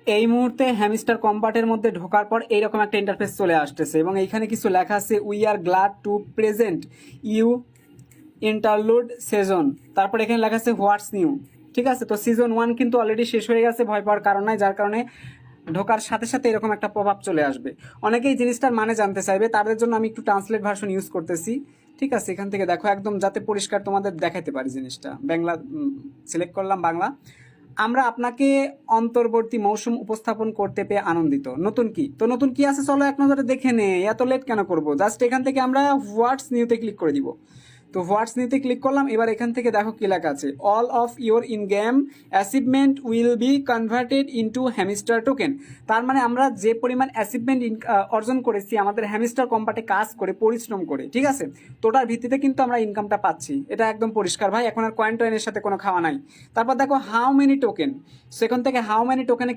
এই মুহূর্তে হ্যামস্টার কম্পার্টের মধ্যে ঢোকার পর এইরকম একটা ইন্টারফেস চলে আসতেছে এবং এইখানে কিছু লেখা আছে we are glad to present you interlude season. তারপর এখানে লেখা আছে হোয়াটস নিউ। ঠিক আছে, তো সিজন 1 কিন্তু অলরেডি শেষ হয়ে গেছে, ভয় পাওয়ার কারণ নাই, যার কারণে ঢোকার সাথে সাথে এরকম একটা প্রভাব চলে আসবে। অনেকেই জিনিসটার মানে জানতে চাইবে, তাদের জন্য আমি একটু ট্রান্সলেট ভার্সন ইউজ করতেছি। ঠিক আছে, এখান থেকে দেখো একদম যাতে পরিষ্কার তোমাদের দেখাতে পারি জিনিসটা। বাংলা সিলেক্ট করলাম, বাংলা। আমরা আপনাকে অন্তর্বর্তী মৌসুম উপস্থাপন করতে পেয়ে আনন্দিত। নতুন কি, তো নতুন কি আছে চলো এক নজরে দেখে নে, এত লেট কেন করবো। জাস্ট এখান থেকে আমরা হোয়াটস নিউতে ক্লিক করে দিব। তো হোয়াটস নিউতে ক্লিক করলাম। এবার এখান থেকে দেখো কি লেখা আছে, all of your in game achievement will be converted into hamster token. তার মানে আমরা যে পরিমাণ অ্যাচিভমেন্ট অর্জন করেছি আমাদের হ্যামস্টার কম্পার্টে কাজ করে, পরিশ্রম করে, ঠিক আছে, তোটার ভিত্তিতে কিন্তু আমরা ইনকামটা পাচ্ছি। এটা একদম পরিষ্কার ভাই, এখন আর কয়েন টয়েনের সাথে কোনো খাওয়া নাই। তারপর দেখো হাউ মেনি টোকেন, সেখান থেকে হাউ মেনি টোকেনে